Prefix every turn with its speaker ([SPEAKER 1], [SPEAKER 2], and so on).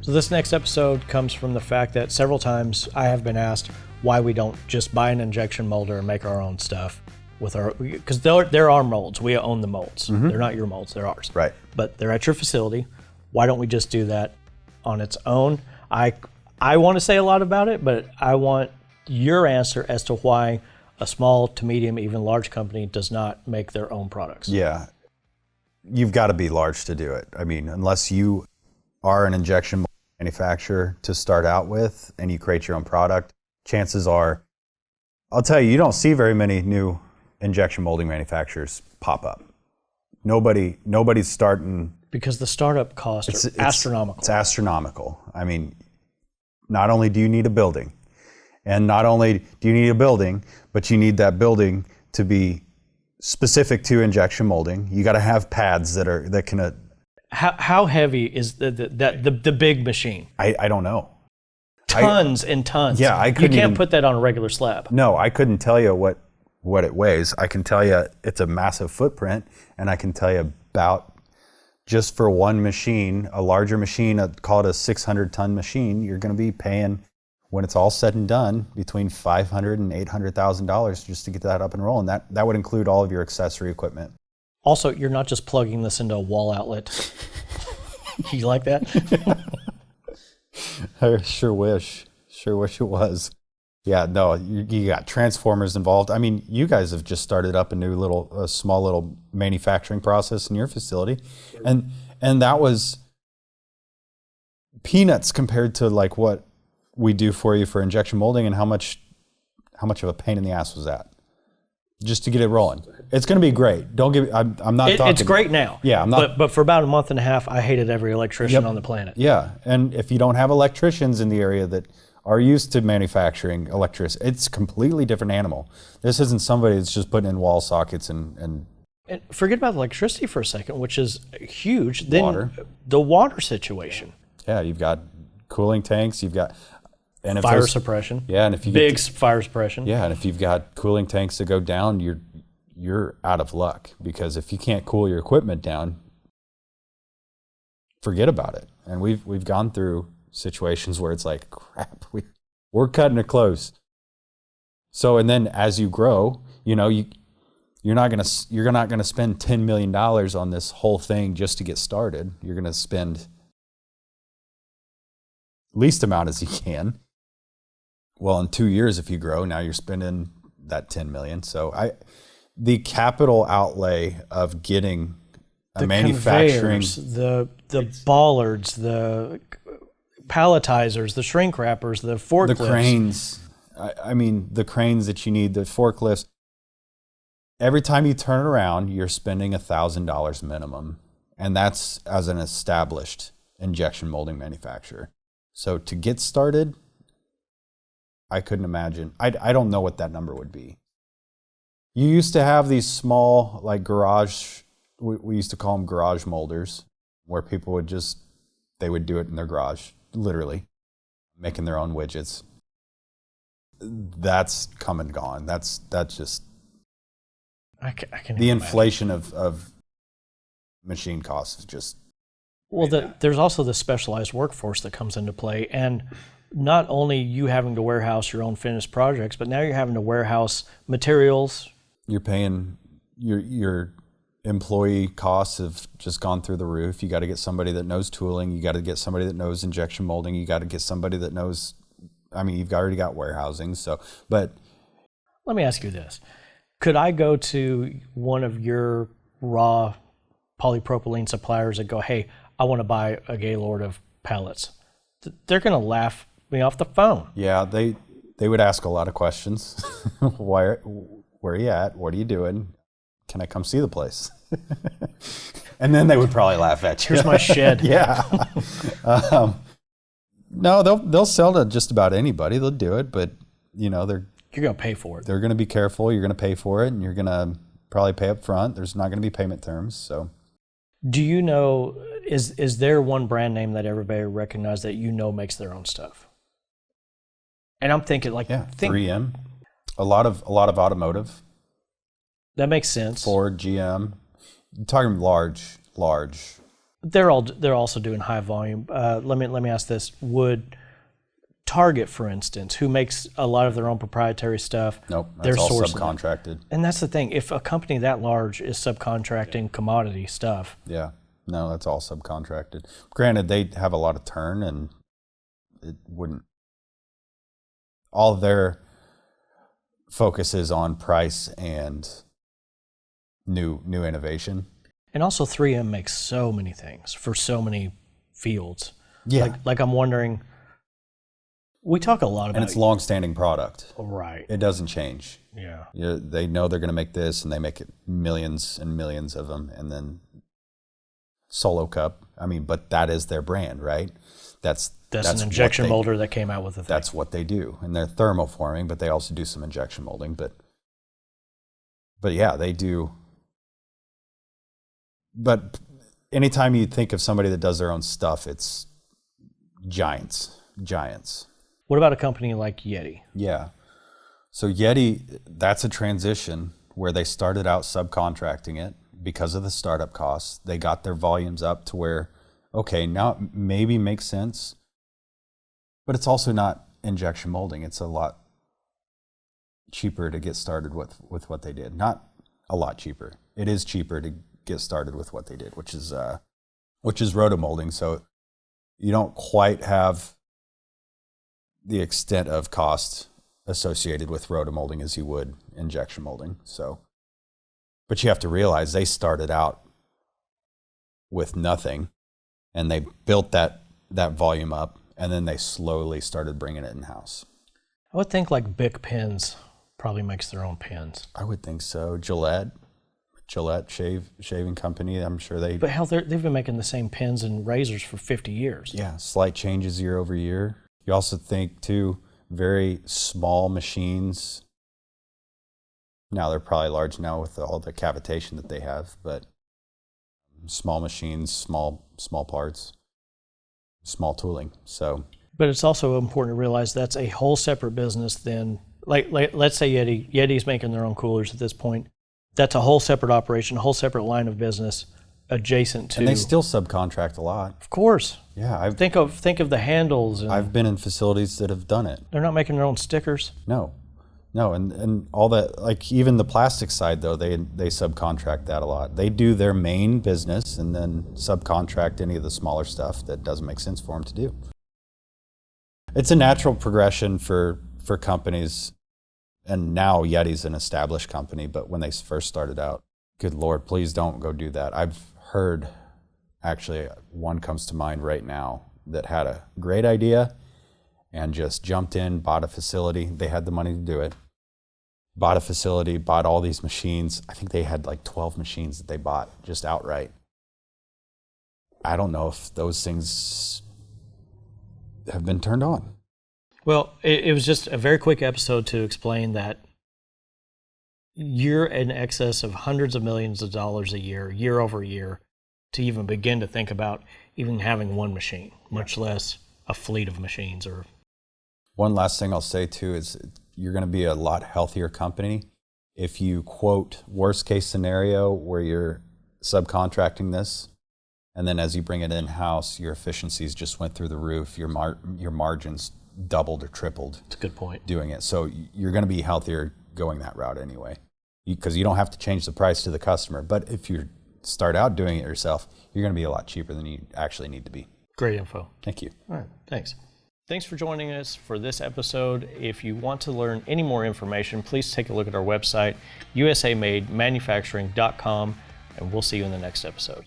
[SPEAKER 1] So this next episode comes from the fact that several times I have been asked why we don't just buy an injection molder and make our own stuff with our, because they're our molds. We own the molds. Mm-hmm. They're not your molds, they're ours.
[SPEAKER 2] Right.
[SPEAKER 1] But they're at your facility. Why don't we just do that on its own? I want to say a lot about it, but I want your answer as to why a small to medium, even large company does not make their own products.
[SPEAKER 2] Yeah. You've got to be large to do it. I mean, unless you are an injection manufacturer to start out with and you create your own product, chances are, I'll tell you, you don't see very many new injection molding manufacturers pop up. Nobody's starting.
[SPEAKER 1] Because the startup costs are astronomical.
[SPEAKER 2] It's astronomical. I mean, not only do you need a building, and not only do you need a building, but you need that building to be specific to injection molding. You got to have pads that can.
[SPEAKER 1] How heavy is the big machine?
[SPEAKER 2] I don't know.
[SPEAKER 1] Tons and tons.
[SPEAKER 2] Yeah, I couldn't.
[SPEAKER 1] You can't put that on a regular slab.
[SPEAKER 2] No, I couldn't tell you what it weighs. I can tell you it's a massive footprint, and I can tell you about just for one machine, a larger machine, call it a 600-ton machine, you're going to be paying, when it's all said and done, between $500,000 and $800,000 just to get that up and rolling. That would include all of your accessory equipment.
[SPEAKER 1] Also, you're not just plugging this into a wall outlet. You like that?
[SPEAKER 2] I sure wish it was. Yeah, no, you got transformers involved. I mean, you guys have just started up a small little manufacturing process in your facility, and that was peanuts compared to like what we do for you for injection molding, and how much of a pain in the ass was that? Just to get it rolling. It's going to be great. I'm not talking.
[SPEAKER 1] It's great now.
[SPEAKER 2] Yeah, I'm not.
[SPEAKER 1] But for about a month and a half, I hated every electrician on the planet.
[SPEAKER 2] Yeah, and if you don't have electricians in the area that are used to manufacturing electricity, it's a completely different animal. This isn't somebody that's just putting in wall sockets and
[SPEAKER 1] forget about electricity for a second, which is huge. Then
[SPEAKER 2] water.
[SPEAKER 1] The water situation.
[SPEAKER 2] Yeah, you've got cooling tanks. You've got
[SPEAKER 1] fire suppression.
[SPEAKER 2] Yeah, and if you
[SPEAKER 1] fire suppression.
[SPEAKER 2] Yeah, and if you've got cooling tanks that go down, you're out of luck, because if you can't cool your equipment down, forget about it. And we've gone through situations where it's like, crap, we're cutting it close. So, and then as you grow, you're not gonna spend $10 million on this whole thing just to get started. You're gonna spend least amount as you can. Well, in 2 years, if you grow, now you're spending that $10 million. So the capital outlay of getting a manufacturing,
[SPEAKER 1] the bollards, the palletizers, the shrink wrappers, the forklifts.
[SPEAKER 2] The cranes. I mean, the cranes that you need, the forklifts. Every time you turn around, you're spending $1,000 minimum. And that's as an established injection molding manufacturer. So to get started, I couldn't imagine. I don't know what that number would be. You used to have these small, like garage, we used to call them garage molders, where people they would do it in their garage, literally, making their own widgets. That's come and gone. That's just
[SPEAKER 1] I can
[SPEAKER 2] the inflation of machine costs is just.
[SPEAKER 1] Well, there's also the specialized workforce that comes into play, and not only you having to warehouse your own finished projects, but now you're having to warehouse materials.
[SPEAKER 2] You're paying your employee costs have just gone through the roof. You got to get somebody that knows tooling. You got to get somebody that knows injection molding. You got to get somebody that knows. I mean, you've already got warehousing. So, but
[SPEAKER 1] let me ask you this: could I go to one of your raw polypropylene suppliers and go, "Hey, I want to buy a Gaylord of pallets"? They're going to laugh me off the phone.
[SPEAKER 2] Yeah, they would ask a lot of questions. Where are you at? What are you doing? Can I come see the place? And then they would probably laugh at you.
[SPEAKER 1] Here's my shed.
[SPEAKER 2] Yeah. No, they'll sell to just about anybody. They'll do it, but you're going
[SPEAKER 1] to pay for it.
[SPEAKER 2] They're going to be careful. You're going to pay for it, and you're going to probably pay up front. There's not going to be payment terms. So,
[SPEAKER 1] do you know? Is there one brand name that everybody recognizes that makes their own stuff? And I'm thinking
[SPEAKER 2] 3M. A lot of automotive.
[SPEAKER 1] That makes sense.
[SPEAKER 2] Ford, GM. You're talking large.
[SPEAKER 1] They're also doing high volume. Let me ask this: would Target, for instance, who makes a lot of their own proprietary stuff,
[SPEAKER 2] Nope,
[SPEAKER 1] they're
[SPEAKER 2] that's all
[SPEAKER 1] sourcing
[SPEAKER 2] subcontracted.
[SPEAKER 1] And that's the thing. If a company that large is subcontracting commodity stuff,
[SPEAKER 2] Yeah, no, that's all subcontracted. Granted, they have a lot of turn, and it wouldn't. All their focus is on price and new innovation.
[SPEAKER 1] and also 3M makes so many things for so many fields.
[SPEAKER 2] Yeah,
[SPEAKER 1] Like I'm wondering. We talk a lot about
[SPEAKER 2] and it's long-standing product.
[SPEAKER 1] Right.
[SPEAKER 2] It doesn't change.
[SPEAKER 1] Yeah.
[SPEAKER 2] They know they're going to make this, and they make it millions and millions of them, and then Solo Cup. I mean, but that is their brand, right? That's
[SPEAKER 1] an injection molder that came out with the thing.
[SPEAKER 2] That's what they do, and they're thermoforming, but they also do some injection molding. But yeah, they do. But anytime you think of somebody that does their own stuff, it's giants.
[SPEAKER 1] What about a company like Yeti?
[SPEAKER 2] Yeah. So Yeti, that's a transition where they started out subcontracting it because of the startup costs. They got their volumes up to where, okay, now it maybe makes sense, but it's also not injection molding. It's a lot cheaper to get started with what they did. Not a lot cheaper. It is cheaper to get started with what they did, which is rotomolding. So you don't quite have the extent of cost associated with rotomolding as you would injection molding. So, but you have to realize they started out with nothing, and they built that volume up, and then they slowly started bringing it in-house.
[SPEAKER 1] I would think like Bic Pens probably makes their own pens.
[SPEAKER 2] I would think so. Gillette shaving company, I'm sure they...
[SPEAKER 1] But hell, they've been making the same pens and razors for 50 years.
[SPEAKER 2] Yeah, slight changes year over year. You also think, too, very small machines. Now they're probably large now with all the cavitation that they have, but small machines, small parts, small tooling. So,
[SPEAKER 1] but it's also important to realize that's a whole separate business than, like let's say Yeti's making their own coolers at this point. That's a whole separate operation, a whole separate line of business adjacent to.
[SPEAKER 2] And they still subcontract a lot.
[SPEAKER 1] Of course.
[SPEAKER 2] Yeah,
[SPEAKER 1] think of the handles. And
[SPEAKER 2] I've been in facilities that have done it.
[SPEAKER 1] They're not making their own stickers.
[SPEAKER 2] No, and all that, like even the plastic side though, they subcontract that a lot. They do their main business and then subcontract any of the smaller stuff that doesn't make sense for them to do. It's a natural progression for companies, and now Yeti's an established company, but when they first started out, good Lord, please don't go do that. I've heard, actually, one comes to mind right now that had a great idea and just jumped in, bought a facility. They had the money to do it. Bought a facility, bought all these machines. I think they had like 12 machines that they bought just outright. I don't know if those things have been turned on.
[SPEAKER 1] Well, it was just a very quick episode to explain that you're in excess of hundreds of millions of dollars a year over year, to even begin to think about even having one machine, much less a fleet of machines. Or
[SPEAKER 2] one last thing I'll say too is you're going to be a lot healthier company if you quote worst case scenario where you're subcontracting this, and then as you bring it in-house, your efficiencies just went through the roof, your margins doubled or tripled.
[SPEAKER 1] That's a good point.
[SPEAKER 2] Doing it. So you're going to be healthier going that route anyway, because you don't have to change the price to the customer. But if you start out doing it yourself, you're going to be a lot cheaper than you actually need to be.
[SPEAKER 1] Great info.
[SPEAKER 2] Thank you.
[SPEAKER 1] All right. Thanks. Thanks for joining us for this episode. If you want to learn any more information, please take a look at our website, usaMadeManufacturing.com, and we'll see you in the next episode.